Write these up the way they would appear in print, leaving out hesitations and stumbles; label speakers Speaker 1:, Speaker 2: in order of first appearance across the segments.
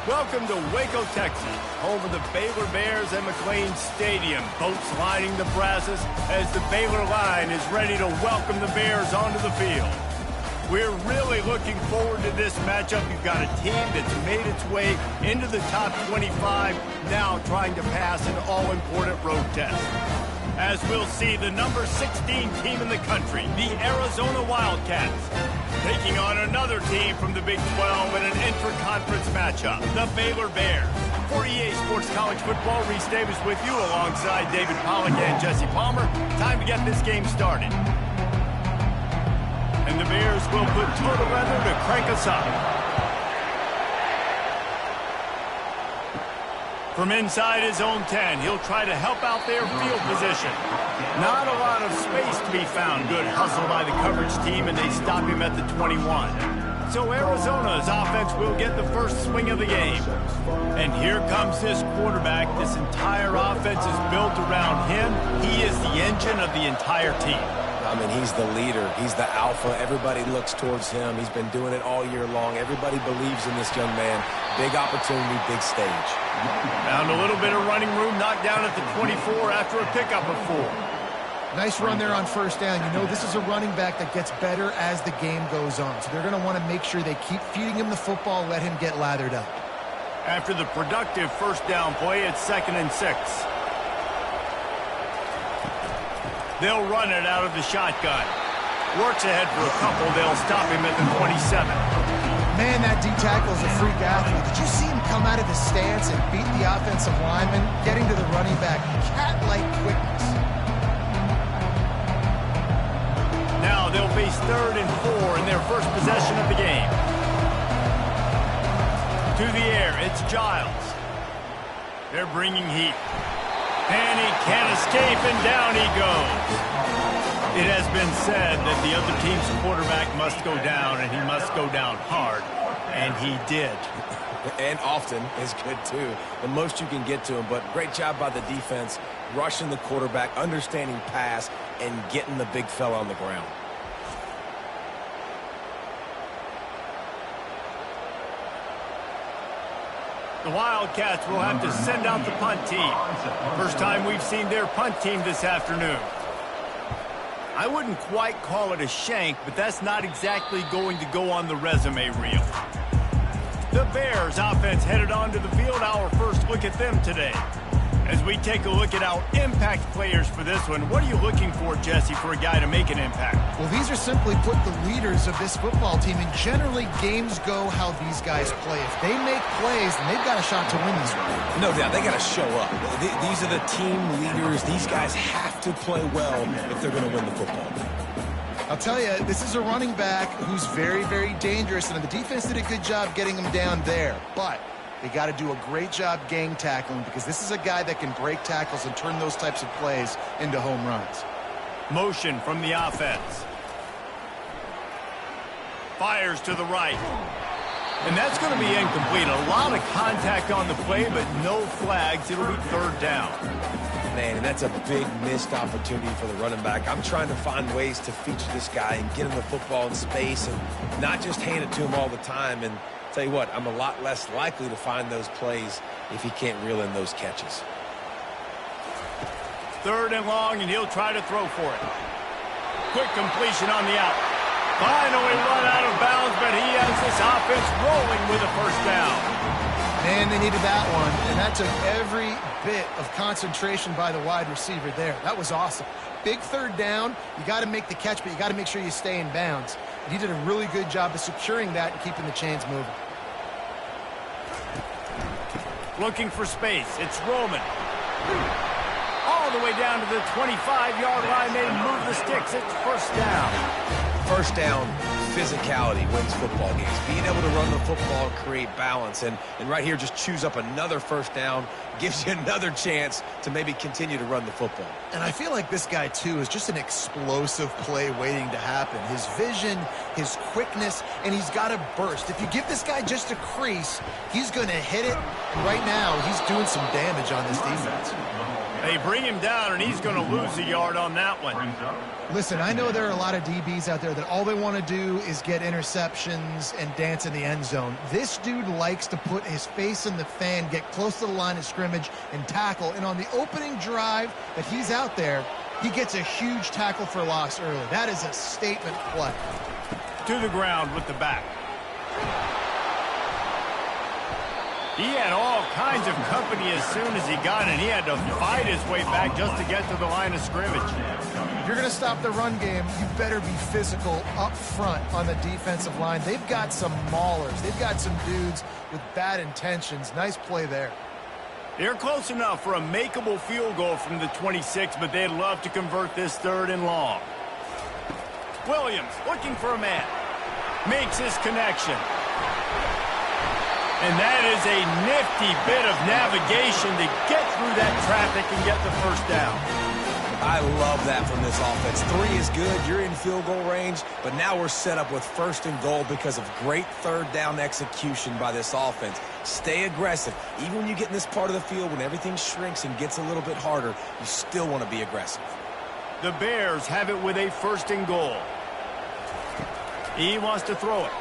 Speaker 1: Welcome to Waco, Texas, home of the Baylor Bears and McLean Stadium. Boats lining the brasses as the Baylor line is ready to welcome the Bears onto the field. We're really looking forward to this matchup. You've got a team that's made its way into the top 25, now trying to pass an all-important road test. As we'll see, the number 16 team in the country, the Arizona Wildcats, taking on another team from the Big 12 in an intra-conference matchup, the Baylor Bears. For EA Sports College Football, Reese Davis with you alongside David Pollack and Jesse Palmer. Time to get this game started. And the Bears will put total weather to crank us up. From inside his own 10, he'll try to help out their field position. Not a lot of space to be found. Good hustle by the coverage team, and they stop him at the 21. So Arizona's offense will get the first swing of the game. And here comes this quarterback. This entire offense is built around him. He is the engine of the entire team.
Speaker 2: I mean, he's the leader. He's the alpha. Everybody looks towards him. He's been doing it all year long. Everybody believes in this young man. Big opportunity, big stage.
Speaker 1: Found a little bit of running room, knocked down at the 24 after a pickup of 4.
Speaker 3: Nice run there on first down. You know, this is a running back that gets better as the game goes on. So they're going to want to make sure they keep feeding him the football, let him get lathered up.
Speaker 1: After the productive first down play, it's 2nd and 6. They'll run it out of the shotgun. Works ahead for a couple. They'll stop him at the 27.
Speaker 3: Man, that D-tackle is a freak athlete. Did you see him come out of his stance and beat the offensive lineman, getting to the running back? Cat-like quickness.
Speaker 1: Now they'll face 3rd and 4 in their first possession of the game. To the air, it's Giles. They're bringing heat. And he can't escape, and down he goes. It has been said that the other team's quarterback must go down, and he must go down hard, and he did.
Speaker 2: And often is good, too. The most you can get to him, but great job by the defense, rushing the quarterback, understanding pass, and getting the big fella on the ground.
Speaker 1: The Wildcats will have to send out the punt team. First time we've seen their punt team this afternoon. I wouldn't quite call it a shank, but that's not exactly going to go on the resume reel. The Bears offense headed onto the field. Our first look at them today. As we take a look at our impact players for this one, what are you looking for, Jesse, for a guy to make an impact?
Speaker 3: Well, these are simply put the leaders of this football team, and generally games go how these guys play. If they make plays, then they've got a shot to win this one.
Speaker 2: No doubt, they got to show up. These are the team leaders. These guys have to play well if they're going to win the football game.
Speaker 3: I'll tell you, this is a running back who's very, very dangerous, and the defense did a good job getting him down there, but they got to do a great job gang tackling because this is a guy that can break tackles and turn those types of plays into home runs.
Speaker 1: Motion from the offense. Fires to the right. And that's going to be incomplete. A lot of contact on the play, but no flags. It'll be 3rd down.
Speaker 2: Man, and that's a big missed opportunity for the running back. I'm trying to find ways to feature this guy and get him the football in space and not just hand it to him all the time. And tell you what, I'm a lot less likely to find those plays if he can't reel in those catches.
Speaker 1: 3rd and long, and he'll try to throw for it. Quick completion on the out. Finally run out of bounds, but he has this offense rolling with a first down.
Speaker 3: Man, they needed that one, and that took every bit of concentration by the wide receiver there. That was awesome. Big 3rd down. You got to make the catch, but you got to make sure you stay in bounds. And he did a really good job of securing that and keeping the chains moving.
Speaker 1: Looking for space. It's Roman. All the way down to the 25-yard line. They move the sticks. It's first down.
Speaker 2: First down, physicality wins football games. Being able to run the football, create balance. And right here, just choose up another first down, gives you another chance to maybe continue to run the football.
Speaker 3: And I feel like this guy, too, is just an explosive play waiting to happen. His vision, his quickness, and he's got a burst. If you give this guy just a crease, he's going to hit it. And right now, he's doing some damage on this defense.
Speaker 1: They bring him down, and he's going to lose a yard on that one.
Speaker 3: Listen, I know there are a lot of DBs out there that all they want to do is get interceptions and dance in the end zone. This dude likes to put his face in the fan, get close to the line of scrimmage, and tackle. And on the opening drive that he's out there, he gets a huge tackle for loss early. That is a statement play.
Speaker 1: To the ground with the back. He had all kinds of company as soon as he got it. He had to fight his way back just to get to the line of scrimmage.
Speaker 3: If you're going to stop the run game, you better be physical up front on the defensive line. They've got some maulers. They've got some dudes with bad intentions. Nice play there.
Speaker 1: They're close enough for a makeable field goal from the 26, but they'd love to convert this 3rd and long. Williams looking for a man. Makes his connection. And that is a nifty bit of navigation to get through that traffic and get the first down.
Speaker 2: I love that from this offense. 3 is good. You're in field goal range, but now we're set up with 1st and goal because of great 3rd down execution by this offense. Stay aggressive. Even when you get in this part of the field, when everything shrinks and gets a little bit harder, you still want to be aggressive.
Speaker 1: The Bears have it with a 1st and goal. He wants to throw it.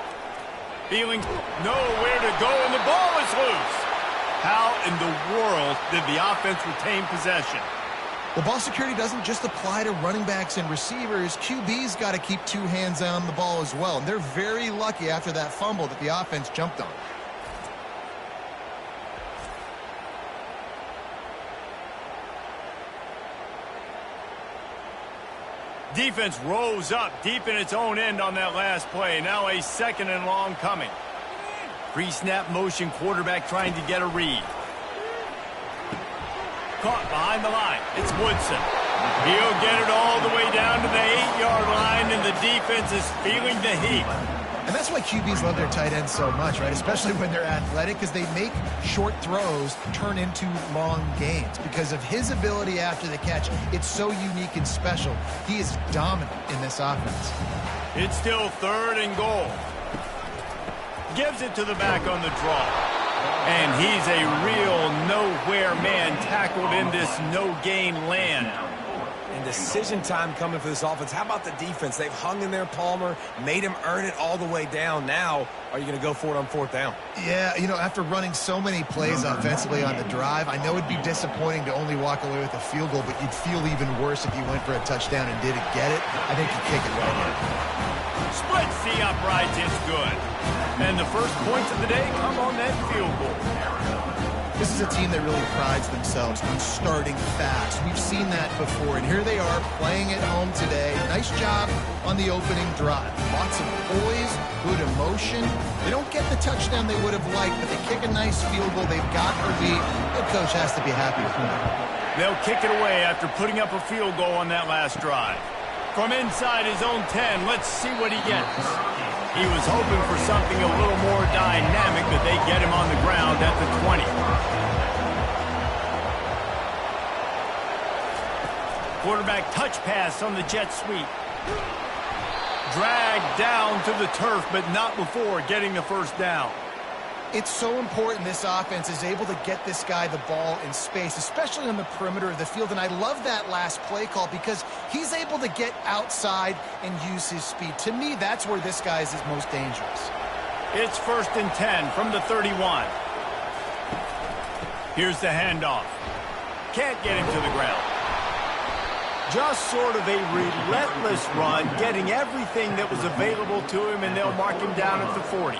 Speaker 1: Feeling nowhere to go, and the ball is loose. How in the world did the offense retain possession?
Speaker 3: Well, ball security doesn't just apply to running backs and receivers. QB's got to keep 2 hands on the ball as well. And they're very lucky after that fumble that the offense jumped on.
Speaker 1: Defense rose up deep in its own end on that last play. Now a 2nd and long coming. Pre-snap motion, quarterback trying to get a read. Caught behind the line. It's Woodson. He'll get it all the way down to the 8-yard line, and the defense is feeling the heat.
Speaker 3: And that's why QBs love their tight ends so much, right? Especially when they're athletic, because they make short throws turn into long gains. Because of his ability after the catch, it's so unique and special. He is dominant in this offense.
Speaker 1: It's still 3rd and goal. Gives it to the back on the draw. And he's a real nowhere man tackled in this no-gain land.
Speaker 2: And decision time coming for this offense. How about the defense? They've hung in there, Palmer, made him earn it all the way down. Now, are you going to go for it on 4th down?
Speaker 3: Yeah, you know, after running so many plays offensively on the drive, I know it'd be disappointing to only walk away with a field goal, but you'd feel even worse if you went for a touchdown and didn't get it. I think you kick it right in.
Speaker 1: Splits the uprights, it's good. And the first points of the day come on that field goal.
Speaker 3: This is a team that really prides themselves on starting fast. We've seen that before, and here they are playing at home today. Nice job on the opening drive. Lots of poise, good emotion. They don't get the touchdown they would have liked, but they kick a nice field goal. They've got the lead. The coach has to be happy with them.
Speaker 1: They'll kick it away after putting up a field goal on that last drive. From inside his own 10, let's see what he gets. He was hoping for something a little more dynamic, but they get him on the ground at the 20. Quarterback touch pass on the jet sweep. Dragged down to the turf, but not before getting the first down.
Speaker 3: It's so important this offense is able to get this guy the ball in space, especially on the perimeter of the field. And I love that last play call because he's able to get outside and use his speed. To me, that's where this guy is his most dangerous.
Speaker 1: It's 1st and 10 from the 31. Here's the handoff. Can't get him to the ground. Just sort of a relentless run, getting everything that was available to him, and they'll mark him down at the 40.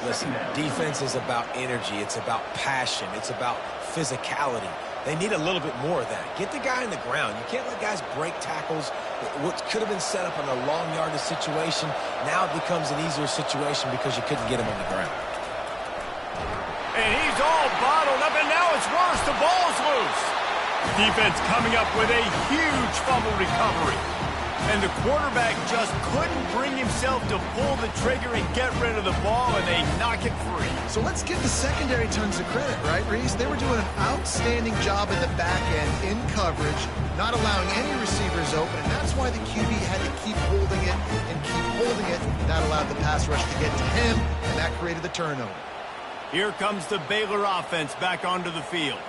Speaker 2: Listen, defense is about energy. It's about passion. It's about physicality. They need a little bit more of that. Get the guy on the ground. You can't let guys break tackles. What could have been set up in a long yardage situation, now it becomes an easier situation because you couldn't get him on the ground.
Speaker 1: And he's all bottled up, and now it's worse. The ball's loose. Defense coming up with a huge fumble recovery. And the quarterback just couldn't bring himself to pull the trigger and get rid of the ball, and they knock it free.
Speaker 3: So let's give the secondary tons of credit, right, Reese? They were doing an outstanding job in the back end in coverage, not allowing any receivers open, and that's why the QB had to keep holding it and keep holding it. That allowed the pass rush to get to him, and that created the turnover.
Speaker 1: Here comes the Baylor offense back onto the field.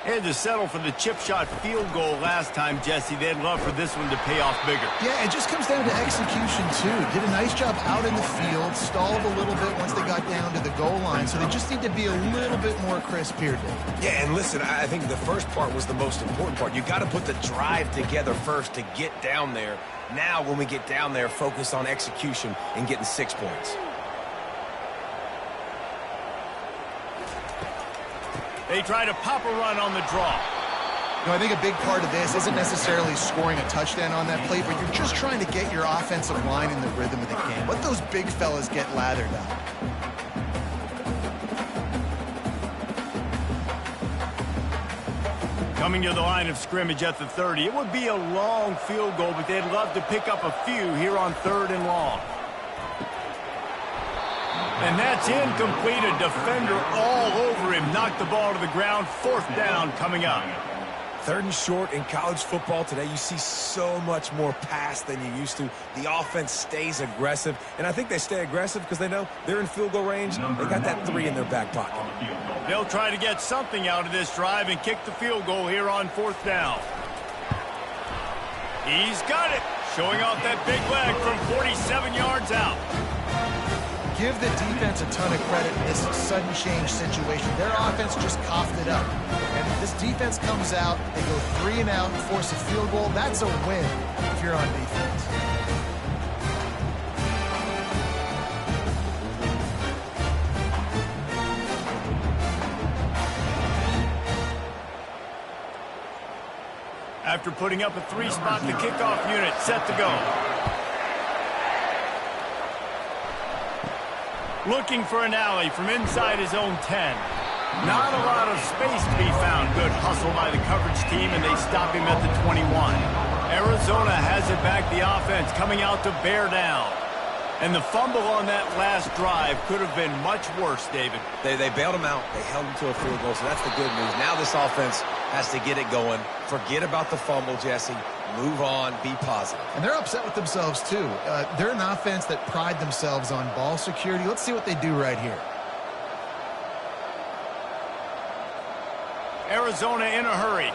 Speaker 1: Had to settle for the chip shot field goal last time, Jesse. They'd love for this one to pay off bigger.
Speaker 3: Yeah, it just comes down to execution, too. Did a nice job out in the field, stalled a little bit once they got down to the goal line, so they just need to be a little bit more crisp here, Dave.
Speaker 2: Yeah, and listen, I think the first part was the most important part. You got to put the drive together first to get down there. Now, when we get down there, focus on execution and getting 6 points.
Speaker 1: They try to pop a run on the draw.
Speaker 3: You know, I think a big part of this isn't necessarily scoring a touchdown on that play, but you're just trying to get your offensive line in the rhythm of the game. Let those big fellas get lathered up.
Speaker 1: Coming to the line of scrimmage at the 30. It would be a long field goal, but they'd love to pick up a few here on 3rd and long. And that's incomplete. A defender all over him. Knocked the ball to the ground. 4th down coming up.
Speaker 2: 3rd and short in college football today. You see so much more pass than you used to. The offense stays aggressive. And I think they stay aggressive because they know they're in field goal range. They got that 3 in their back pocket.
Speaker 1: They'll try to get something out of this drive and kick the field goal here on 4th down. He's got it. Showing off that big leg from 47 yards out.
Speaker 3: Give the defense a ton of credit in this sudden change situation. Their offense just coughed it up. And if this defense comes out, they go 3 and out and force a field goal, that's a win if you're on defense.
Speaker 1: After putting up a 3-spot, the kickoff unit set to go. Looking for an alley from inside his own 10. Not a lot of space to be found. Good hustle by the coverage team, and they stop him at the 21. Arizona has it back, the offense coming out to bear down. And the fumble on that last drive could have been much worse, David.
Speaker 2: They bailed him out. They held him to a field goal, so that's the good news. Now this offense has to get it going. Forget about the fumble, Jesse. Move on, be positive.
Speaker 3: And they're upset with themselves, too. They're an offense that pride themselves on ball security. Let's see what they do right here.
Speaker 1: Arizona in a hurry.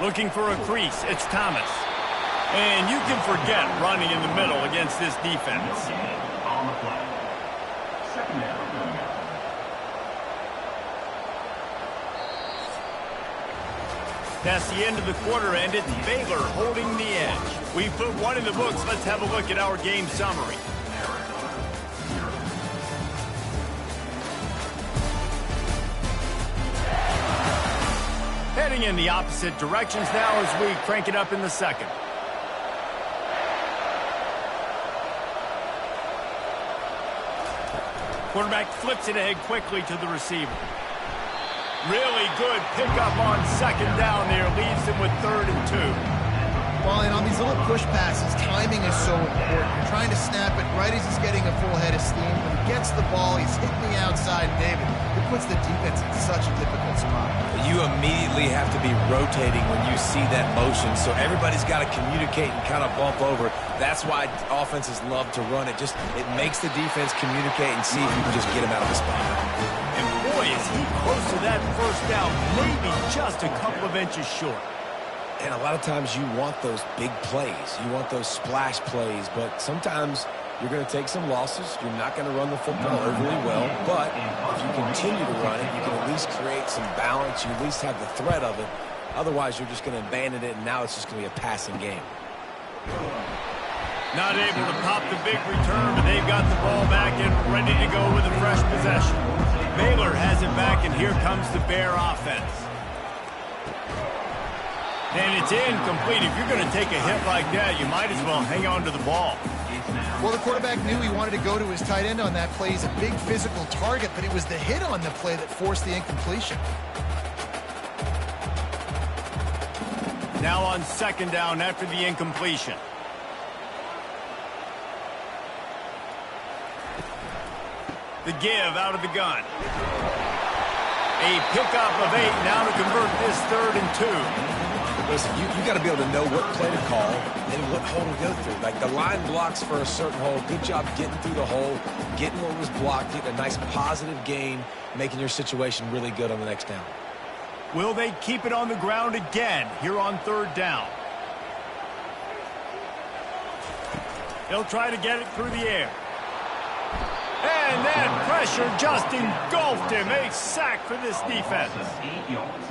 Speaker 1: Looking for a crease. It's Thomas. And you can forget running in the middle against this defense.
Speaker 4: On the play. 2nd down.
Speaker 1: That's the end of the quarter, and it's Baylor holding the edge. We put one in the books. Let's have a look at our game summary. Heading in the opposite directions now as we crank it up in the 2nd. Quarterback flips it ahead quickly to the receiver. Really good pickup on 2nd down there. Leaves him with 3rd and 2.
Speaker 3: Well, and on these little push passes, timing is so important. You're trying to snap it right as he's getting a full head of steam. When he gets the ball, he's hitting the outside, David. It puts the defense in such a difficult spot.
Speaker 2: You immediately have to be rotating when you see that motion, so everybody's got to communicate and kind of bump over. That's why offenses love to run it. It makes the defense communicate and see if you can just get him out of the spot.
Speaker 1: And boy, is he close to that 1st down, maybe just a couple of inches short.
Speaker 2: And a lot of times you want those big plays. You want those splash plays, but sometimes you're going to take some losses. You're not going to run the football overly well, but if you continue to run it, you can at least create some balance. You at least have the threat of it. Otherwise, you're just going to abandon it, and now it's just going to be a passing game.
Speaker 1: Not able to pop the big return, but they've got the ball back and ready to go with a fresh possession. Baylor has it back, and here comes the Bear offense. And it's incomplete. If you're going to take a hit like that, you might as well hang on to the ball.
Speaker 3: Well, the quarterback knew he wanted to go to his tight end on that play. He's a big physical target, but it was the hit on the play that forced the incompletion.
Speaker 1: Now on 2nd down after the incompletion. The give out of the gun. A pickup of 8 now to convert this 3rd and 2.
Speaker 2: Listen, you got to be able to know what play to call and what hole to go through. Like the line blocks for a certain hole. Good job getting through the hole, getting what was blocked, getting a nice positive gain, making your situation really good on the next down.
Speaker 1: Will they keep it on the ground again here on third down? He'll try to get it through the air. And that pressure just engulfed him. A sack for this defense.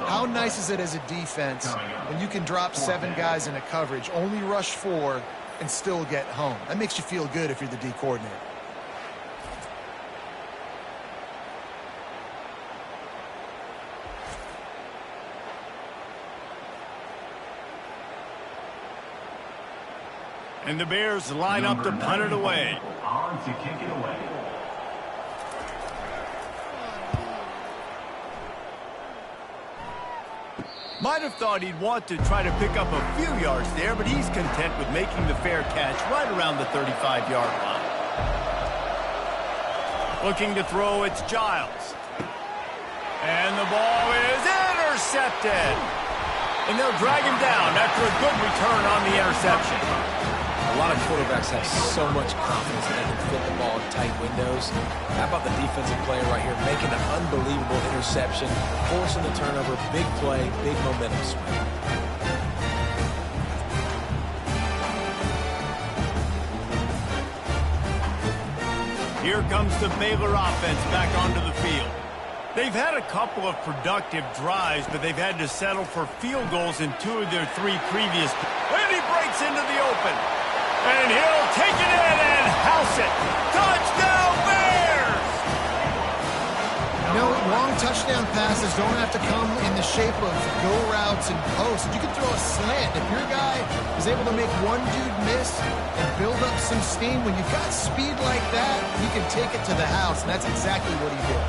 Speaker 3: How nice is it as a defense when you can drop 7 guys in a coverage, only rush 4, and still get home? That makes you feel good if you're the D coordinator.
Speaker 1: And the Bears line up to punt it away.
Speaker 4: On to kick it away.
Speaker 1: Might have thought he'd want to try to pick up a few yards there, but he's content with making the fair catch right around the 35-yard line. Looking to throw, it's Giles. And the ball is intercepted. And they'll drag him down after a good return on the interception.
Speaker 2: A lot of quarterbacks have so much confidence that they can fit the ball in tight windows. How about the defensive player right here making an unbelievable interception, forcing the turnover, big play, big momentum swing.
Speaker 1: Here comes the Baylor offense back onto the field. They've had a couple of productive drives, but they've had to settle for field goals in 2 of their 3 previous. And he breaks into the open. And he'll take it in and house it. Touchdown, Bears!
Speaker 3: You know, long touchdown passes don't have to come in the shape of go routes and posts. You can throw a slant. If your guy is able to make one dude miss and build up some steam, when you've got speed like that, you can take it to the house, and that's exactly what he did.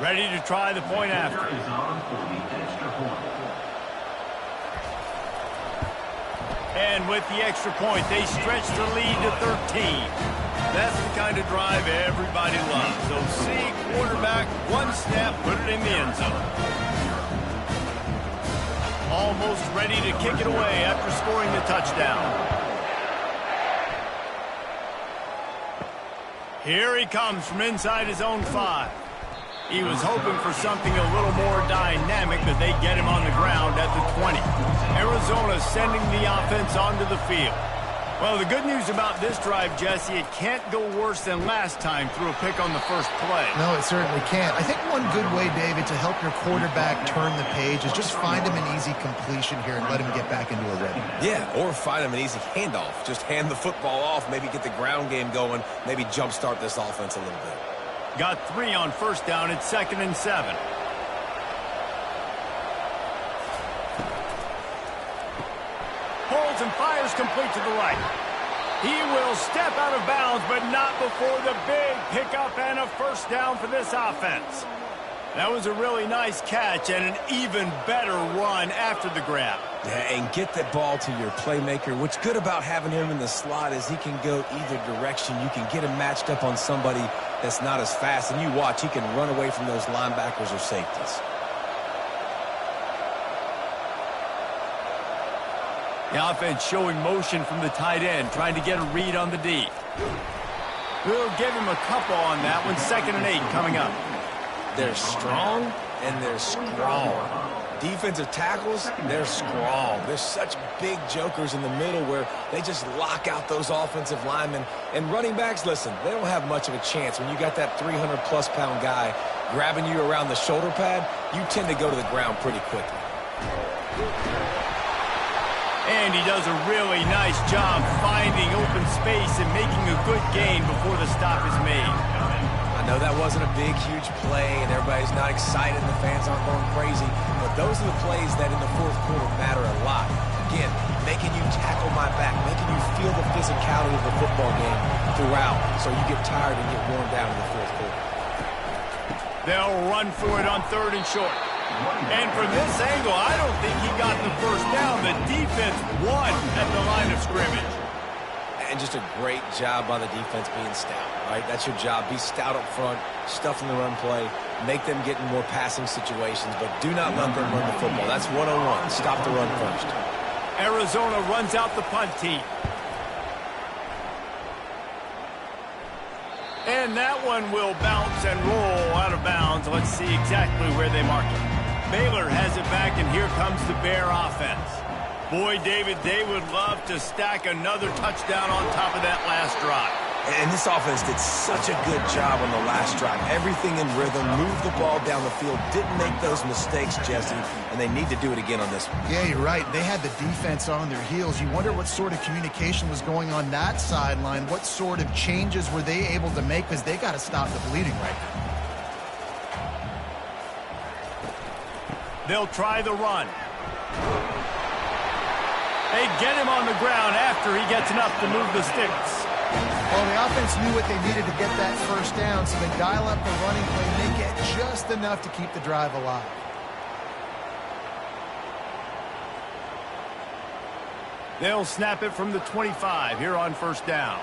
Speaker 1: Ready to try the point after.
Speaker 4: Is on for the extra point.
Speaker 1: And with the extra point, they stretch the lead to 13. That's the kind of drive everybody loves. So see quarterback, one snap, put it in the end zone. Almost ready to kick it away after scoring the touchdown. Here he comes from inside his own 5. He was hoping for something a little more dynamic, but they get him on the ground at the 20. Arizona sending the offense onto the field. Well, the good news about this drive, Jesse, it can't go worse than last time through a pick on the first play.
Speaker 3: No, it certainly can't. I think one good way, David, to help your quarterback turn the page is just find him an easy completion here and let him get back into a rhythm.
Speaker 2: Yeah, or find him an easy handoff. Just hand the football off, maybe get the ground game going, maybe jumpstart this offense a little bit.
Speaker 1: Got 3 on first down. It's 2nd and 7. Holds and fires complete to the right. He will step out of bounds, but not before the big pickup and a first down for this offense. That was a really nice catch and an even better run after the grab.
Speaker 2: Yeah, and get that ball to your playmaker. What's good about having him in the slot is he can go either direction. You can get him matched up on somebody that's not as fast, and you watch, he can run away from those linebackers or safeties.
Speaker 1: The offense showing motion from the tight end, trying to get a read on the D. We'll give him a couple on that one. 2nd and 8 coming up.
Speaker 2: They're strong and they're strong. Defensive tackles, they're strong. They're such big jokers in the middle where they just lock out those offensive linemen. And running backs, listen, they don't have much of a chance. When you got that 300-plus pound guy grabbing you around the shoulder pad, you tend to go to the ground pretty quickly.
Speaker 1: And he does a really nice job finding open space and making a good gain before the stop is made.
Speaker 2: I know that wasn't a big, huge play, and everybody's not excited, and the fans aren't going crazy, but those are the plays that in the fourth quarter matter a lot. Again, making you tackle my back, making you feel the physicality of the football game throughout, so you get tired and get worn down in the fourth quarter.
Speaker 1: They'll run for it on 3rd and short. And from this angle, I don't think he got the first down. The defense won at the line of scrimmage.
Speaker 2: And just a great job by the defense being stout, right? That's your job. Be stout up front, stuff in the run play, make them get in more passing situations, but do not let them run the football. That's 101. Stop the run first.
Speaker 1: Arizona runs out the punt team. And that one will bounce and roll out of bounds. Let's see exactly where they mark it. Baylor has it back, and here comes the Bear offense. Boy, David, they would love to stack another touchdown on top of that last drive.
Speaker 2: And this offense did such a good job on the last drive. Everything in rhythm, moved the ball down the field, didn't make those mistakes, Jesse, and they need to do it again on this one.
Speaker 3: Yeah, you're right. They had the defense on their heels. You wonder what sort of communication was going on that sideline. What sort of changes were they able to make, because they got to stop the bleeding right now.
Speaker 1: They'll try the run. They get him on the ground after he gets enough to move the sticks.
Speaker 3: Well, the offense knew what they needed to get that first down, so they dial up the running play. They get just enough to keep the drive alive.
Speaker 1: They'll snap it from the 25 here on 1st down.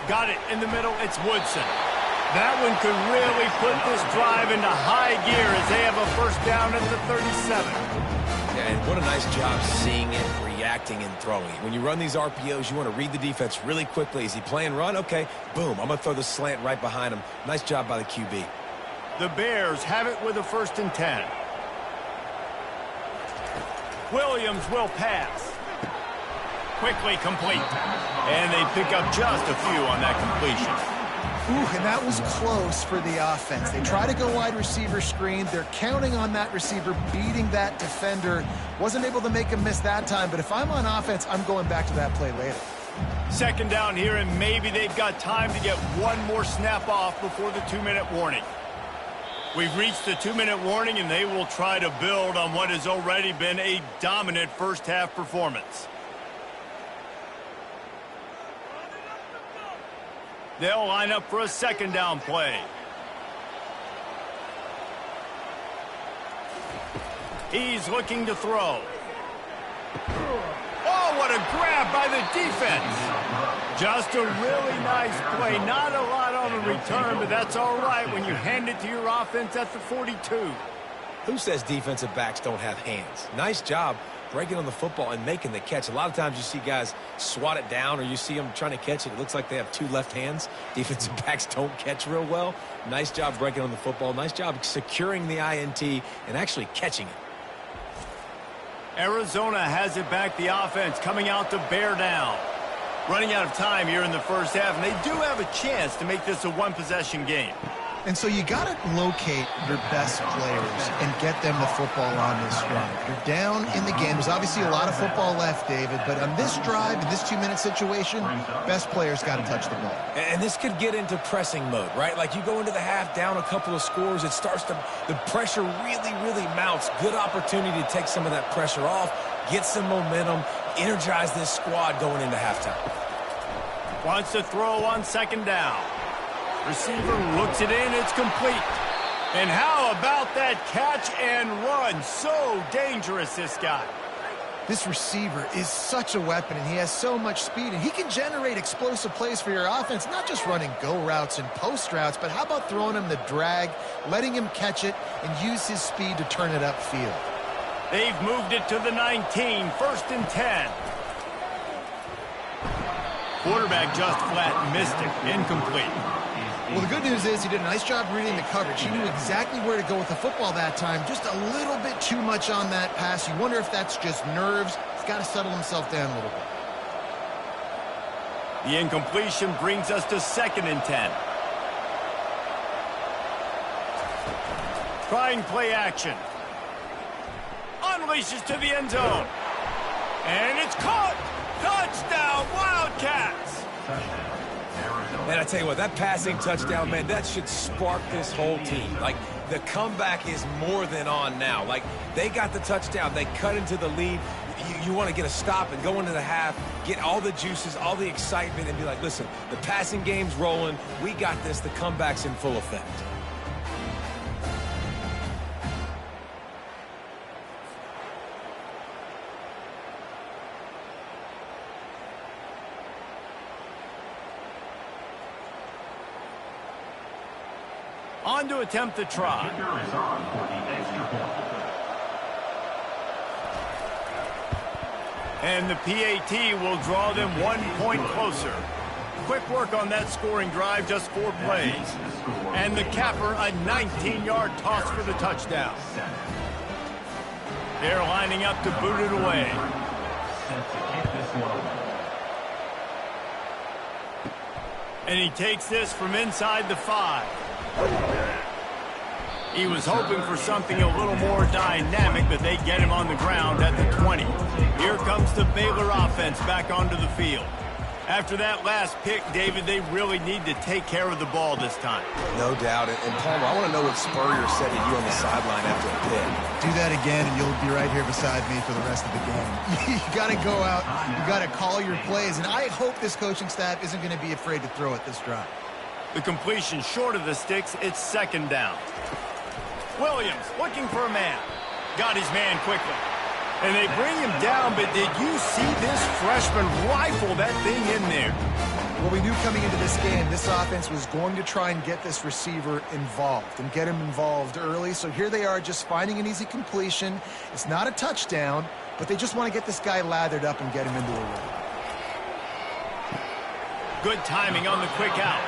Speaker 1: Got it in the middle. It's Woodson. That one could really put this drive into high gear as they have a 1st down at the 37.
Speaker 2: Yeah, and what a nice job seeing it, reacting, and throwing it. When you run these RPOs, you want to read the defense really quickly. Is he playing run? Okay, boom. I'm going to throw the slant right behind him. Nice job by the QB.
Speaker 1: The Bears have it with a 1st and 10. Williams will pass. Quickly complete. And they pick up just a few on that completion.
Speaker 3: Ooh, and that was close for the offense. They try to go wide receiver screen. They're counting on that receiver beating that defender. Wasn't able to make him miss that time, but if I'm on offense, I'm going back to that play later.
Speaker 1: 2nd down here, and maybe they've got time to get one more snap off before the 2-minute warning. We've reached the 2-minute warning, and they will try to build on what has already been a dominant first-half performance. They'll line up for a 2nd down play. He's looking to throw. Oh, what a grab by the defense. Just a really nice play. Not a lot on the return, but that's all right when you hand it to your offense at the 42.
Speaker 2: Who says defensive backs don't have hands? Nice job breaking on the football and making the catch. A lot of times you see guys swat it down, or you see them trying to catch it. It looks like they have 2 left hands. Defensive backs don't catch real well. Nice job breaking on the football. Nice job securing the INT and actually catching it.
Speaker 1: Arizona has it back, the offense coming out to bear down. Running out of time here in the first half, and they do have a chance to make this a one-possession game.
Speaker 3: And so you got to locate your best players and get them the football on this run. You're down in the game. There's obviously a lot of football left, David, but on this drive, in this 2-minute situation, best players got to touch the ball.
Speaker 2: And this could get into pressing mode, right? Like you go into the half down a couple of scores, it starts to, the pressure really mounts. Good opportunity to take some of that pressure off, get some momentum, energize this squad going into halftime.
Speaker 1: Wants to throw on 2nd down. Receiver looks it in, it's complete. And how about that catch and run? So dangerous, this guy.
Speaker 3: This receiver is such a weapon, and he has so much speed, and he can generate explosive plays for your offense, not just running go routes and post routes, but how about throwing him the drag, letting him catch it, and use his speed to turn it upfield.
Speaker 1: They've moved it to the 19, 1st and 10. Quarterback just flat missed it, incomplete.
Speaker 3: Well, the good news is he did a nice job reading the coverage. He knew exactly where to go with the football that time. Just a little bit too much on that pass. You wonder if that's just nerves. He's got to settle himself down a little bit.
Speaker 1: The incompletion brings us to 2nd and 10. Trying play action. Unleashes to the end zone. And it's caught. Touchdown, Wildcats.
Speaker 2: Man, I tell you what, that passing touchdown, man, that should spark this whole team. Like, the comeback is more than on now. Like, they got the touchdown. They cut into the lead. You want to get a stop and go into the half, get all the juices, all the excitement, and be like, listen, the passing game's rolling. We got this. The comeback's in full effect.
Speaker 1: On to attempt the try.
Speaker 4: Kicker is on for the extra point.
Speaker 1: And the PAT will draw them 1 point closer. Quick work on that scoring drive, just 4 plays. And the capper, a 19-yard toss for the touchdown. They're lining up to boot it away.
Speaker 4: Set to kick this one away.
Speaker 1: And he takes this from inside the 5. He was hoping for something a little more dynamic, but they get him on the ground at the 20. Here comes the Baylor offense back onto the field. After that last pick, David, they really need to take care of the ball this time.
Speaker 2: No doubt. And Palmer, I want to know what Spurrier said to you on the sideline after a pick.
Speaker 3: Do that again, and you'll be right here beside me for the rest of the game. You got to go out. You got to call your plays, and I hope this coaching staff isn't going to be afraid to throw it this drive.
Speaker 1: The completion short of the sticks, it's 2nd down. Williams looking for a man. Got his man quickly. And they bring him down, but did you see this freshman rifle that thing in there?
Speaker 3: Well, we knew coming into this game, this offense was going to try and get this receiver involved and get him involved early. So here they are just finding an easy completion. It's not a touchdown, but they just want to get this guy lathered up and get him into a rhythm.
Speaker 1: Good timing on the quick out.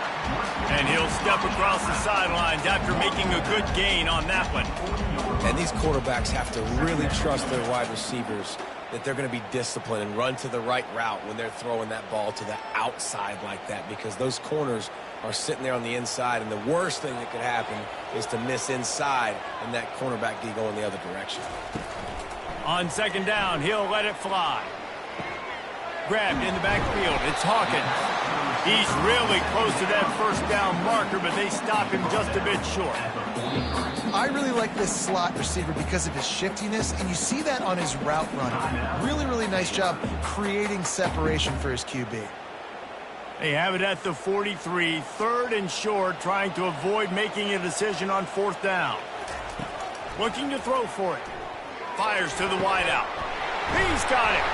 Speaker 1: And he'll step across the sidelines after making a good gain on that one.
Speaker 2: And these quarterbacks have to really trust their wide receivers that they're going to be disciplined and run to the right route when they're throwing that ball to the outside like that, because those corners are sitting there on the inside, and the worst thing that could happen is to miss inside and that cornerback be going the other direction.
Speaker 1: On 2nd down, he'll let it fly. Grabbed in the backfield. It's Hawkins. He's really close to that 1st down marker, but they stop him just a bit short.
Speaker 3: I really like this slot receiver because of his shiftiness, and you see that on his route running. Really, really nice job creating separation for his QB.
Speaker 1: They have it at the 43, 3rd and short, trying to avoid making a decision on 4th down. Looking to throw for it. Fires to the wideout. He's got it.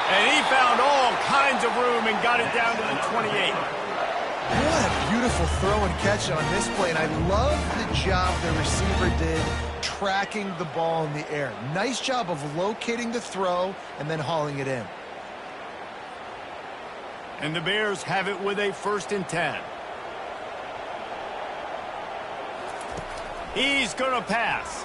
Speaker 1: And he found all kinds of room and got it down to the 28.
Speaker 3: What a beautiful throw and catch on this play, and I love the job the receiver did tracking the ball in the air. Nice job of locating the throw and then hauling it in.
Speaker 1: And the Bears have it with a 1st and 10. He's going to pass.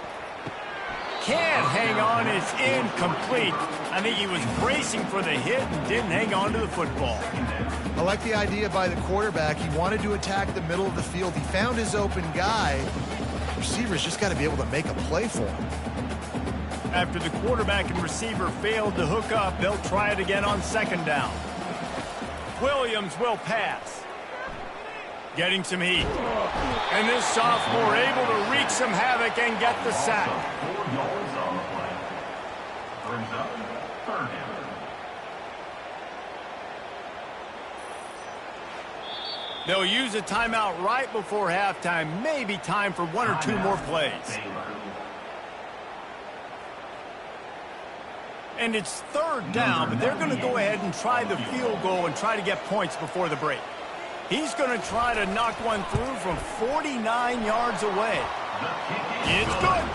Speaker 1: Can't hang on. It's incomplete. I think he was bracing for the hit and didn't hang on to the football.
Speaker 3: I like the idea by the quarterback. He wanted to attack the middle of the field. He found his open guy. Receivers just got to be able to make a play for him.
Speaker 1: After the quarterback and receiver failed to hook up, they'll try it again on 2nd down. Williams will pass. Getting some heat. And this sophomore able to wreak some havoc and get the sack.
Speaker 4: 4 yards on the play. Brings up 3rd down.
Speaker 1: They'll use a timeout right before halftime. Maybe time for 1 or 2 more plays. And it's 3rd down, but they're going to go ahead and try the field goal and try to get points before the break. He's going to try to knock one through from 49 yards away. It's good.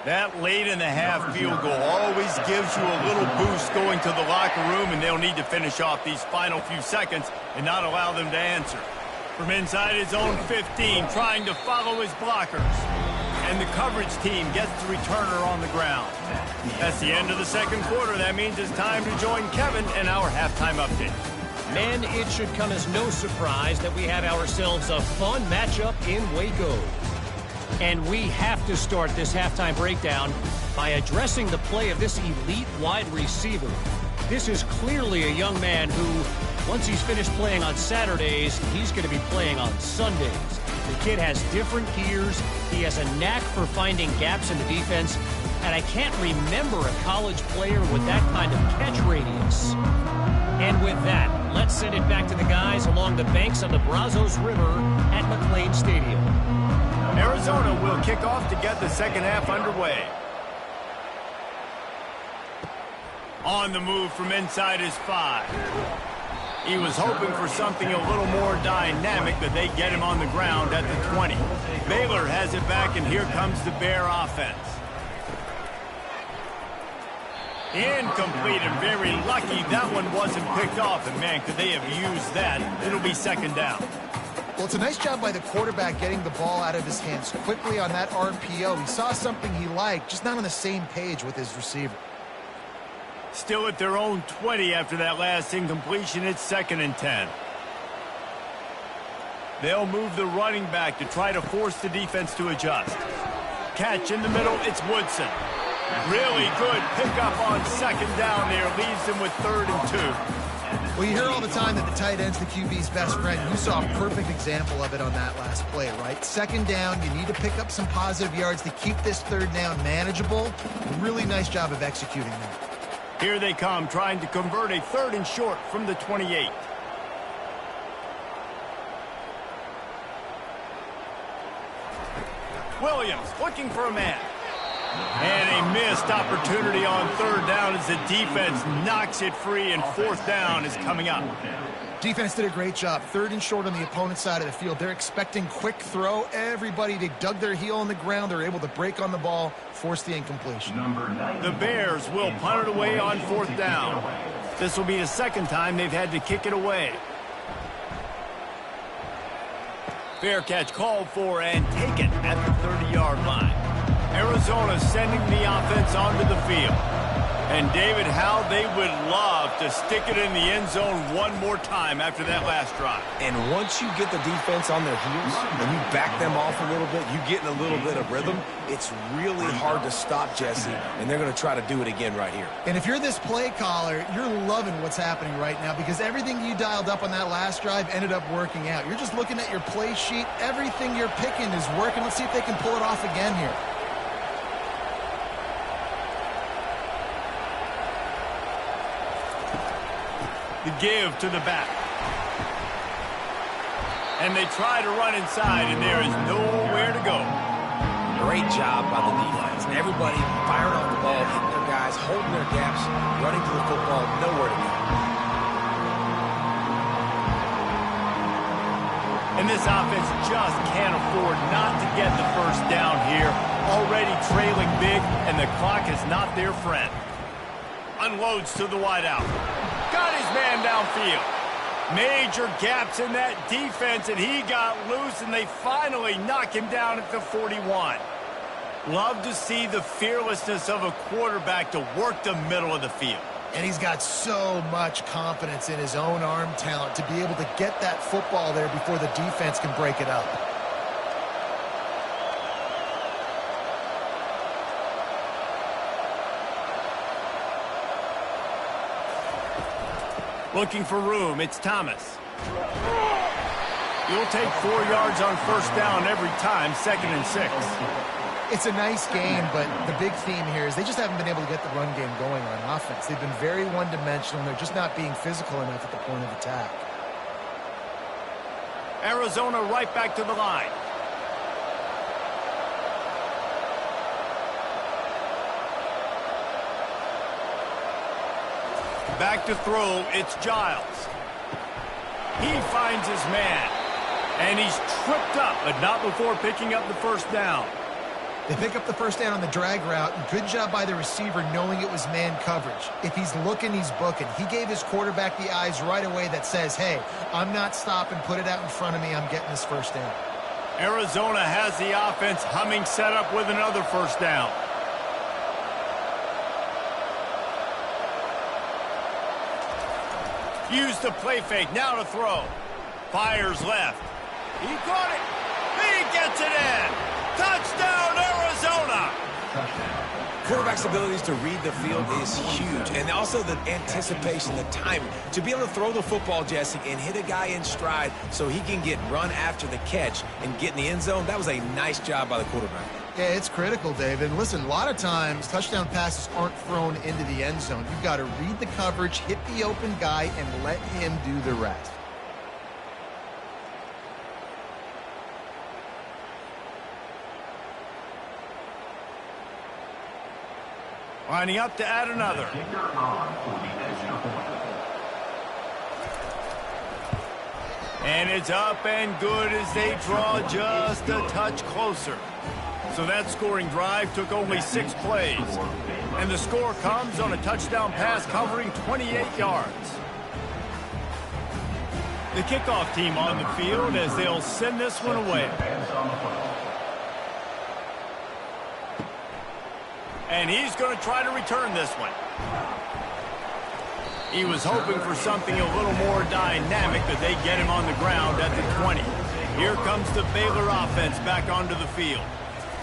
Speaker 1: That late in the half field goal always gives you a little boost going to the locker room, and they'll need to finish off these final few seconds and not allow them to answer. From inside his own 15, trying to follow his blockers. And And the coverage team gets the returner on the ground. That's the end of the second quarter. That means it's time to join Kevin in our halftime update.
Speaker 5: Man, it should come as no surprise that we have ourselves a fun matchup in Waco. And we have to start this halftime breakdown by addressing the play of this elite wide receiver. This is clearly a young man who, once he's finished playing on Saturdays, he's going to be playing on Sundays. The kid has different gears. He has a knack for finding gaps in the defense. And I can't remember a college player with that kind of catch radius. And with that, let's send it back to the guys along the banks of the Brazos River at McLean Stadium.
Speaker 1: Arizona will kick off to get the second half underway. On the move from inside his 5. He was hoping for something a little more dynamic, but they get him on the ground at the 20. Baylor has it back, and here comes the Bear offense. Incomplete, and very lucky that one wasn't picked off. And, man, could they have used that? It'll be second down.
Speaker 3: Well, it's a nice job by the quarterback getting the ball out of his hands quickly on that RPO. He saw something he liked, just not on the same page with his receiver.
Speaker 1: Still at their own 20 after that last incompletion. It's 2nd and 10. They'll move the running back to try to force the defense to adjust. Catch in the middle, it's Woodson. Really good pickup on second down there. Leaves them with 3rd and 2.
Speaker 3: Well, you hear all the time that the tight end's the QB's best friend. You saw a perfect example of it on that last play, right? Second down, you need to pick up some positive yards to keep this 3rd down manageable. Really nice job of executing that.
Speaker 1: Here they come, trying to convert a 3rd and short from the 28. Williams looking for a man. And a missed opportunity on 3rd down as the defense knocks it free, and 4th down is coming up.
Speaker 3: Defense did a great job. 3rd and short on the opponent's side of the field. They're expecting quick throw. Everybody, they dug their heel on the ground. They're able to break on the ball, force the incompletion.
Speaker 1: The Bears will punt it away on 4th down. This will be the 2nd time they've had to kick it away. Fair catch called for and taken at the 30-yard line. Arizona sending the offense onto the field. And, David, how they would love to stick it in the end zone one more time after that last drive.
Speaker 2: And once you get the defense on their heels and you back them off a little bit, you get in a little bit of rhythm, it's really hard to stop Jesse, and they're going to try to do it again right here.
Speaker 3: And if you're this play caller, you're loving what's happening right now because everything you dialed up on that last drive ended up working out. You're just looking at your play sheet. Everything you're picking is working. Let's see if they can pull it off again here.
Speaker 1: The give to the back. And they try to run inside, and there is nowhere to go.
Speaker 2: Great job by the defense. Everybody firing off the ball, hitting their guys, holding their gaps, running to the football, nowhere to go.
Speaker 1: And this offense just can't afford not to get the first down here. Already trailing big, and the clock is not their friend. Unloads to the wideout. Got his man downfield. Major gaps in that defense, and he got loose, and they finally knock him down at the 41. Love to see the fearlessness of a quarterback to work the middle of the field.
Speaker 3: And he's got so much confidence in his own arm talent to be able to get that football there before the defense can break it up.
Speaker 1: Looking for room, it's Thomas. You'll take 4 yards on first down every time, 2nd and 6.
Speaker 3: It's a nice game, but the big theme here is they just haven't been able to get the run game going on offense. They've been very one-dimensional, and they're just not being physical enough at the point of attack.
Speaker 1: Arizona right back to the line. Back to throw, it's Giles. He finds his man, and he's tripped up, but not before picking up the first down.
Speaker 3: They pick up the first down on the drag route. Good job by the receiver knowing it was man coverage. If he's looking, he's booking. He gave his quarterback the eyes right away that says, hey, I'm not stopping, put it out in front of me, I'm getting this first down.
Speaker 1: Arizona has the offense humming, set up with another first down. Use the play fake, now to throw. Fires left. He caught it. He gets it in. Touchdown, Arizona.
Speaker 2: Quarterback's abilities to read the field is huge, and also the anticipation, the timing. To be able to throw the football, Jesse, and hit a guy in stride so he can get run after the catch and get in the end zone, that was a nice job by the quarterback.
Speaker 3: Yeah, it's critical, David. And listen, a lot of times touchdown passes aren't thrown into the end zone. You've got to read the coverage, hit the open guy, and let him do the rest.
Speaker 1: Lining up to add another. And it's up and good as they draw just a touch closer. So that scoring drive took only 6 plays. And the score comes on a touchdown pass covering 28 yards. The kickoff team on the field as they'll send this one away. And he's going to try to return this one. He was hoping for something a little more dynamic, but they get him on the ground at the 20. Here comes the Baylor offense back onto the field.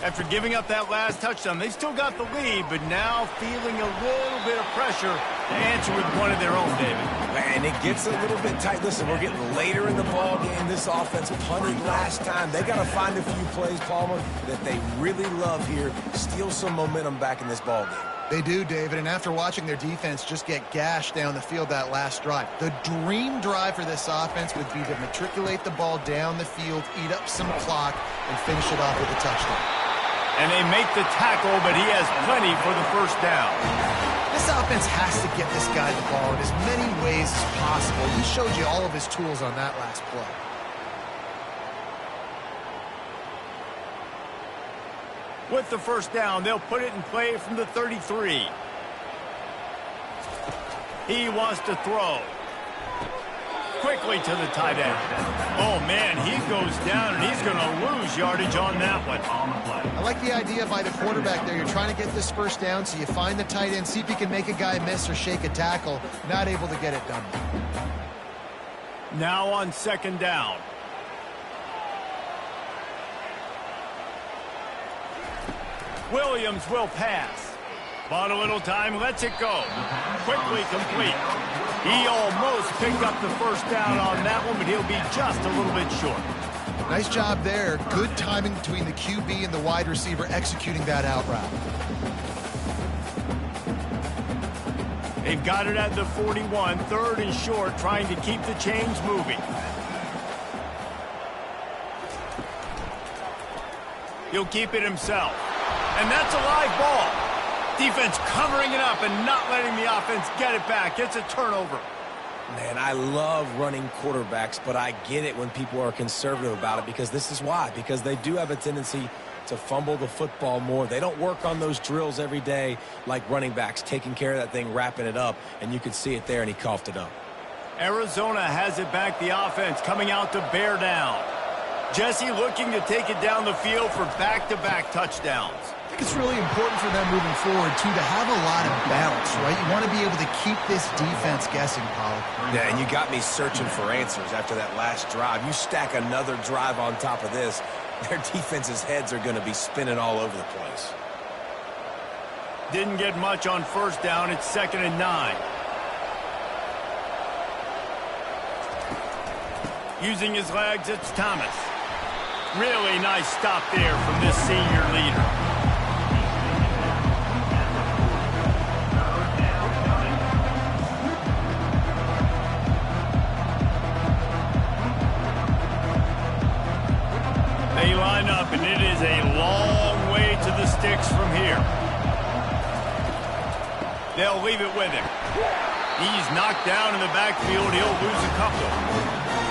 Speaker 1: After giving up that last touchdown, they still got the lead, but now feeling a little bit of pressure to answer with one of their own, David.
Speaker 2: And it gets a little bit tight. Listen, we're getting later in the ball game. This offense punted last time. They got to find a few plays, Palmer, that they really love here. Steal some momentum back in this ball game.
Speaker 3: They do, David, and after watching their defense just get gashed down the field that last drive, the dream drive for this offense would be to matriculate the ball down the field, eat up some clock, and finish it off with a touchdown.
Speaker 1: And they make the tackle, but he has plenty for the first down.
Speaker 3: This offense has to get this guy the ball in as many ways as possible. He showed you all of his tools on that last play.
Speaker 1: With the first down, they'll put it in play from the 33. He wants to throw. Quickly to the tight end. Oh, man, he goes down, and he's going to lose yardage on that one.
Speaker 3: I like the idea by the quarterback there. You're trying to get this first down, so you find the tight end, see if you can make a guy miss or shake a tackle. Not able to get it done.
Speaker 1: Now on second down. Williams will pass. Bought a little time, lets it go. Quickly complete. He almost picked up the first down on that one, but he'll be just a little bit short.
Speaker 3: Nice job there. Good timing between the QB and the wide receiver executing that out route.
Speaker 1: They've got it at the 41, third and short, trying to keep the chains moving. He'll keep it himself. And that's a live ball. Defense covering it up and not letting the offense get it back. It's a turnover.
Speaker 2: Man, I love running quarterbacks, but I get it when people are conservative about it because this is why. Because they do have a tendency to fumble the football more. They don't work on those drills every day like running backs, taking care of that thing, wrapping it up, and you can see it there, and he coughed it up.
Speaker 1: Arizona has it back, the offense coming out to bear down. Jesse looking to take it down the field for back-to-back touchdowns.
Speaker 3: I think it's really important for them moving forward, too, to have a lot of balance, right? You want to be able to keep this defense guessing, Pollard.
Speaker 2: Yeah, and you got me searching for answers after that last drive. You stack another drive on top of this, their defense's heads are going to be spinning all over the place.
Speaker 1: Didn't get much on first down. It's 2nd and 9. Using his legs, it's Thomas. Really nice stop there from this senior leader. They line up, and it is a long way to the sticks from here. They'll leave it with him. He's knocked down in the backfield. He'll lose a couple.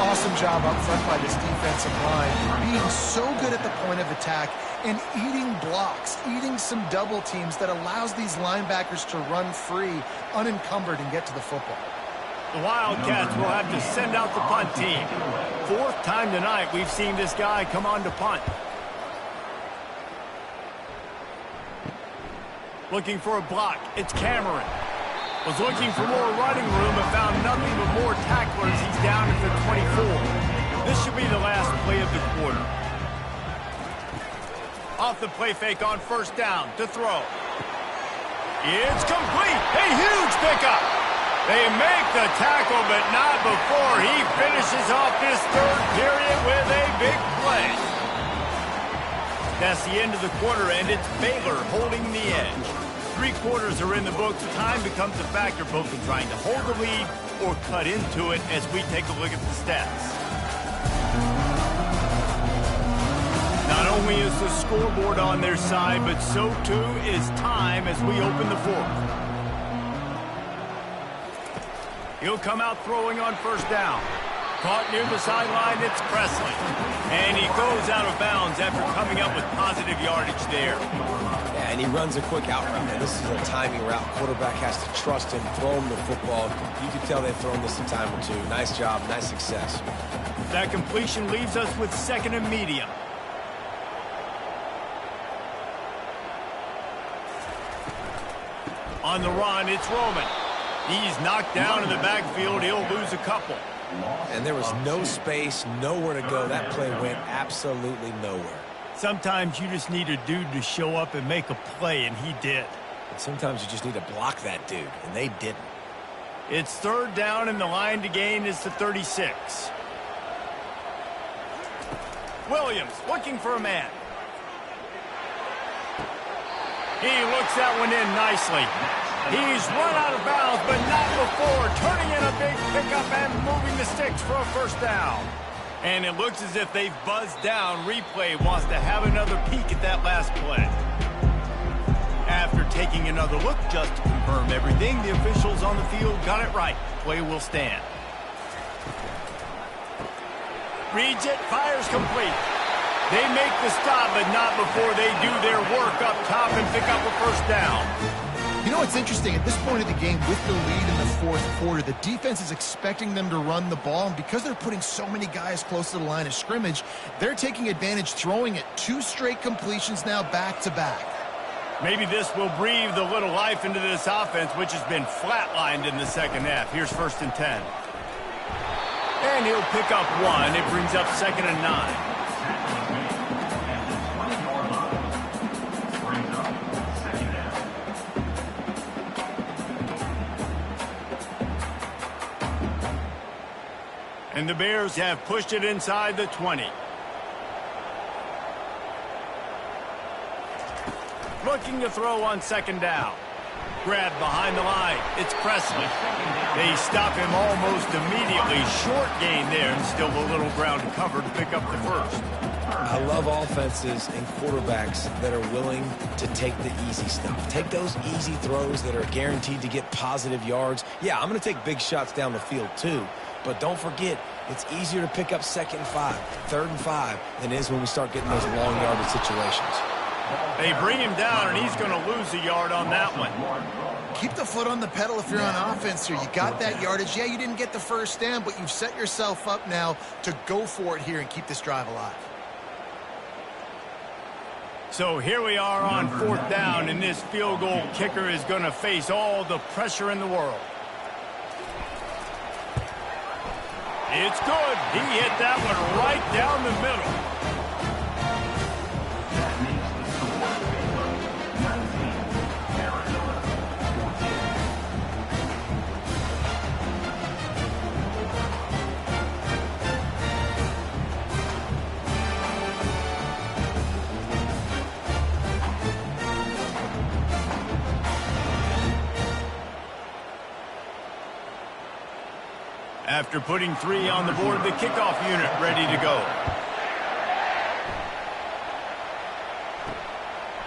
Speaker 3: Awesome job up front by this defensive line, being so good at the point of attack and eating blocks, eating some double teams that allows these linebackers to run free, unencumbered, and get to the football.
Speaker 1: The Wildcats will have to send out the punt team. Fourth time tonight we've seen this guy come on to punt. Looking for a block. It's Cameron. Was looking for more running room but found nothing but more tacklers. He's down at the 24. This should be the last play of the quarter. Off the play fake on first down to throw. It's complete. A huge pickup. They make the tackle, but not before he finishes off this third period with a big play. That's the end of the quarter, and it's Baylor holding the edge. 3 quarters are in the books. Time becomes a factor both in trying to hold the lead or cut into it as we take a look at the stats. Not only is the scoreboard on their side, but so too is time as we open the fourth. He'll come out throwing on first down. Caught near the sideline, it's Presley. And he goes out of bounds after coming up with positive yardage there.
Speaker 2: Yeah, and he runs a quick out route. And this is a timing route. Quarterback has to trust him, throw him the football. You can tell they've thrown this a time or two. Nice job, nice success.
Speaker 1: That completion leaves us with second and medium. On the run, it's Roman. He's knocked down in the backfield. He'll lose a couple.
Speaker 2: And there was no space, nowhere to go. That play went absolutely nowhere.
Speaker 1: Sometimes you just need a dude to show up and make a play, and he did.
Speaker 2: And sometimes you just need to block that dude, and they didn't.
Speaker 1: It's third down, and the line to gain is the 36. Williams looking for a man. He looks that one in nicely. He's run out of bounds, but not before turning in a big pickup and moving the sticks for a first down. And it looks as if they've buzzed down. Replay wants to have another peek at that last play. After taking another look just to confirm everything, the officials on the field got it right. Play will stand. Reads it, fires complete. They make the stop, but not before they do their work up top and pick up a first down.
Speaker 3: You know what's interesting? At this point of the game, with the lead in the fourth quarter, the defense is expecting them to run the ball, and because they're putting so many guys close to the line of scrimmage, they're taking advantage, throwing it 2 straight completions now back-to-back.
Speaker 1: Maybe this will breathe a little life into this offense, which has been flatlined in the second half. Here's 1st and 10. And he'll pick up 1. It brings up 2nd and 9. And the Bears have pushed it inside the 20. Looking to throw on 2nd down. Grabbed behind the line. It's Presley. They stop him almost immediately. Short gain there, and still a little ground to cover to pick up the first.
Speaker 2: I love offenses and quarterbacks that are willing to take the easy stuff. Take those easy throws that are guaranteed to get positive yards. Yeah, I'm going to take big shots down the field too. But don't forget, it's easier to pick up 2nd and 5, 3rd and 5 than it is when we start getting those long yardage situations.
Speaker 1: They bring him down, and he's going to lose a yard on that one.
Speaker 3: Keep the foot on the pedal if you're on offense here. You got that yardage. Yeah, you didn't get the first down, but you've set yourself up now to go for it here and keep this drive alive.
Speaker 1: So here we are on 4th down, and this field goal kicker is going to face all the pressure in the world. It's good. He hit that one right down the middle.
Speaker 4: That makes the score Baylor 19, Arizona 14.
Speaker 1: After putting 3 on the board, the kickoff unit ready to go.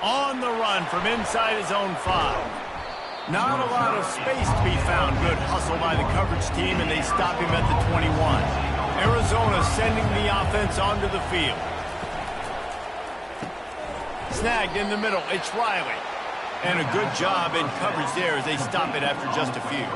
Speaker 1: On the run from inside his own 5. Not a lot of space to be found. Good hustle by the coverage team, and they stop him at the 21. Arizona sending the offense onto the field. Snagged in the middle. It's Riley. And a good job in coverage there as they stop it after just a few.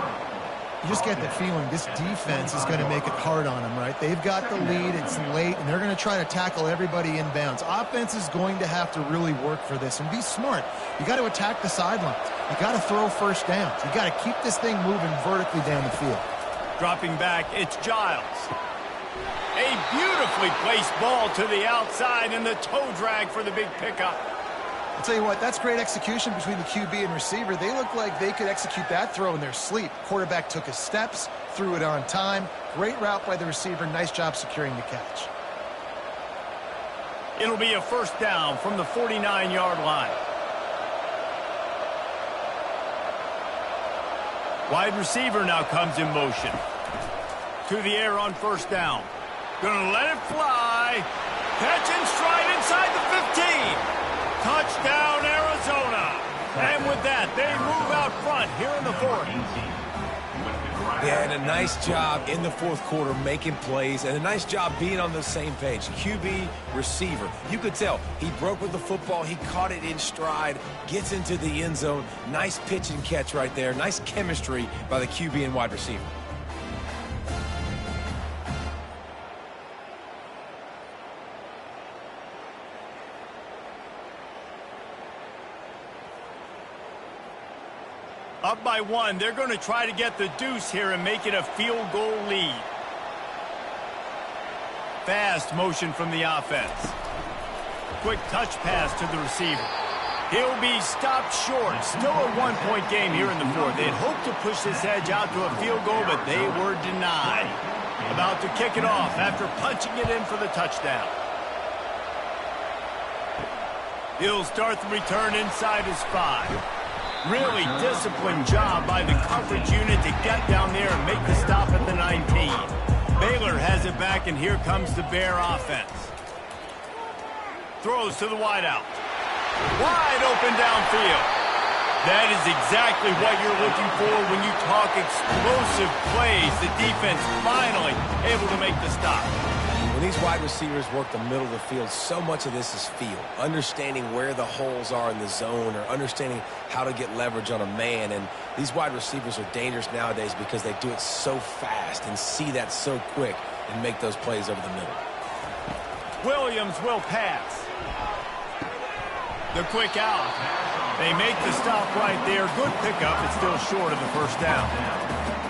Speaker 3: You just get the feeling this defense is going to make it hard on them, right? They've got the lead, it's late, and they're going to try to tackle everybody inbounds. Offense is going to have to really work for this and be smart. You got to attack the sidelines. You got to throw first downs. You got to keep this thing moving vertically down the field.
Speaker 1: Dropping back, it's Giles. A beautifully placed ball to the outside and the toe drag for the big pickup.
Speaker 3: I'll tell you what, that's great execution between the QB and receiver. They look like they could execute that throw in their sleep. Quarterback took his steps, threw it on time. Great route by the receiver. Nice job securing the catch.
Speaker 1: It'll be a first down from the 49-yard line. Wide receiver now comes in motion. To the air on first down. Gonna let it fly. Catch and stride inside the 15. Touchdown, Arizona. And with that, they move out front here in the fourth.
Speaker 2: Yeah, and a nice job in the fourth quarter making plays, and a nice job being on the same page. QB, receiver. You could tell he broke with the football. He caught it in stride, gets into the end zone. Nice pitch and catch right there. Nice chemistry by the QB and wide receiver.
Speaker 1: Up by one, they're going to try to get the deuce here and make it a field goal lead. Fast motion from the offense. Quick touch pass to the receiver. He'll be stopped short. Still a one-point game here in the fourth. They'd hoped to push this edge out to a field goal, but they were denied. About to kick it off after punching it in for the touchdown. He'll start the return inside his 5. Really disciplined job by the coverage unit to get down there and make the stop at the 19. Baylor has it back, and here comes the Bear offense. Throws to the wideout. Wide open downfield. That is exactly what you're looking for when you talk explosive plays. The defense finally able to make the stop.
Speaker 2: When these wide receivers work the middle of the field, so much of this is feel. Understanding where the holes are in the zone, or understanding how to get leverage on a man. And these wide receivers are dangerous nowadays because they do it so fast and see that so quick and make those plays over the middle.
Speaker 1: Williams will pass. The quick out. They make the stop right there. Good pickup. It's still short of the first down.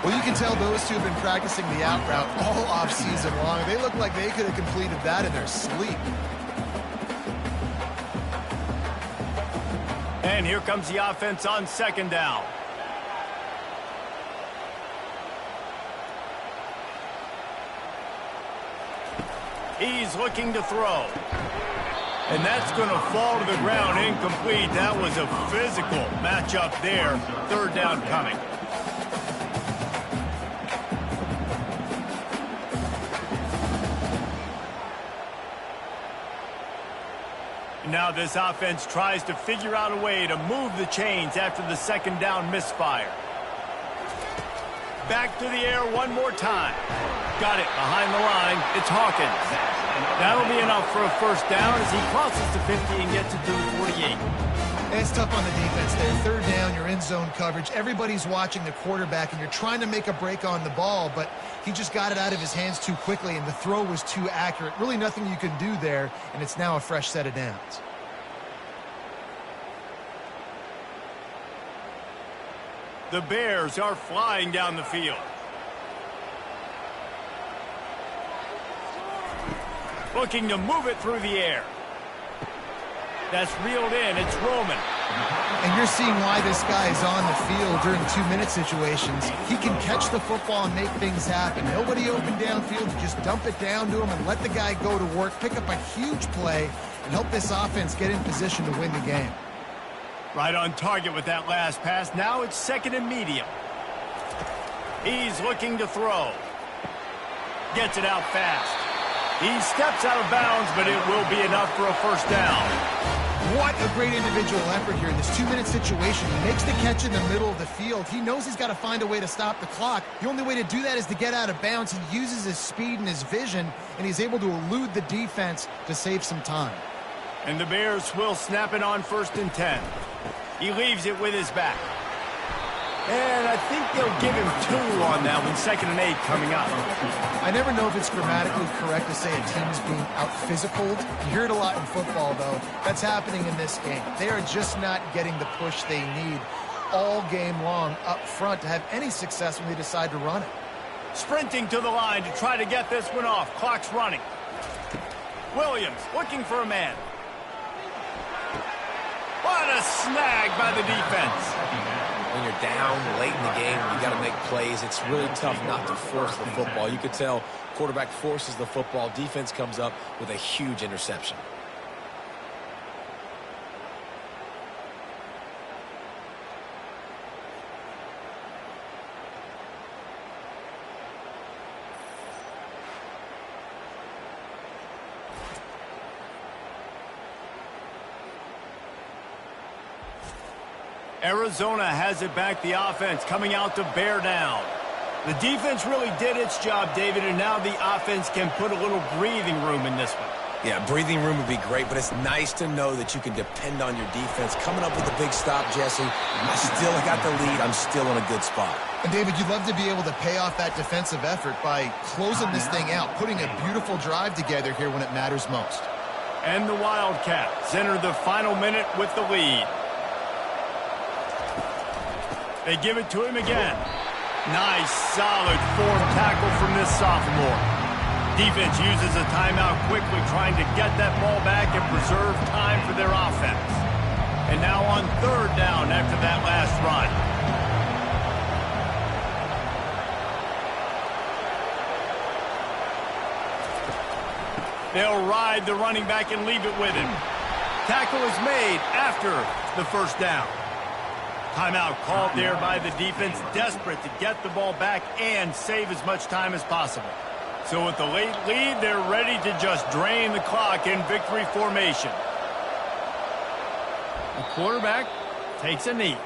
Speaker 3: Well, you can tell those two have been practicing the out route all offseason long. They look like they could have completed that in their sleep.
Speaker 1: And here comes the offense on second down. He's looking to throw. And that's going to fall to the ground incomplete. That was a physical matchup there. Third down coming. Now this offense tries to figure out a way to move the chains after the second down misfire. Back to the air one more time. Got it behind the line. It's Hawkins. That'll be enough for a first down as he crosses the 50 and gets it to the 48.
Speaker 3: It's tough on the defense there. Third down, you're in zone coverage. Everybody's watching the quarterback, and you're trying to make a break on the ball, but he just got it out of his hands too quickly, and the throw was too accurate. Really nothing you can do there, and it's now a fresh set of downs.
Speaker 1: The Bears are flying down the field. Looking to move it through the air. That's reeled in. It's Roman.
Speaker 3: And you're seeing why this guy is on the field during 2-minute situations. He can catch the football and make things happen. Nobody open downfield. You just dump it down to him and let the guy go to work, pick up a huge play, and help this offense get in position to win the game.
Speaker 1: Right on target with that last pass. Now it's second and medium. He's looking to throw. Gets it out fast. He steps out of bounds, but it will be enough for a first down.
Speaker 3: What a great individual effort here in this 2-minute situation. He makes the catch in the middle of the field. He knows he's got to find a way to stop the clock. The only way to do that is to get out of bounds. He uses his speed and his vision, and he's able to elude the defense to save some time.
Speaker 1: And the Bears will snap it on first and 10. He leaves it with his back. And I think they'll give him 2 on that one, 2nd and 8 coming up.
Speaker 3: I never know if it's grammatically correct to say a team is being out-physicaled. You hear it a lot in football, though. That's happening in this game. They are just not getting the push they need all game long up front to have any success when they decide to run it.
Speaker 1: Sprinting to the line to try to get this one off. Clock's running. Williams looking for a man. What a snag by the defense.
Speaker 2: When you're down late in the game, you got to make plays. It's really tough not to force the football. You could tell quarterback forces the football. Defense comes up with a huge interception.
Speaker 1: Arizona has it back, the offense coming out to bear down. The defense really did its job, David, and now the offense can put a little breathing room in this one.
Speaker 2: Yeah, breathing room would be great, but it's nice to know that you can depend on your defense. Coming up with a big stop, Jesse. I still got the lead. I'm still in a good spot.
Speaker 3: And, David, you'd love to be able to pay off that defensive effort by closing this thing out, putting a beautiful drive together here when it matters most.
Speaker 1: And the Wildcats enter the final minute with the lead. They give it to him again. Nice, solid form tackle from this sophomore. Defense uses a timeout quickly, trying to get that ball back and preserve time for their offense. And now on 3rd down after that last run. They'll ride the running back and leave it with him. Tackle is made after the 1st down. Timeout called there by the defense, desperate to get the ball back and save as much time as possible. So with the late lead, they're ready to just drain the clock in victory formation. The quarterback takes a knee.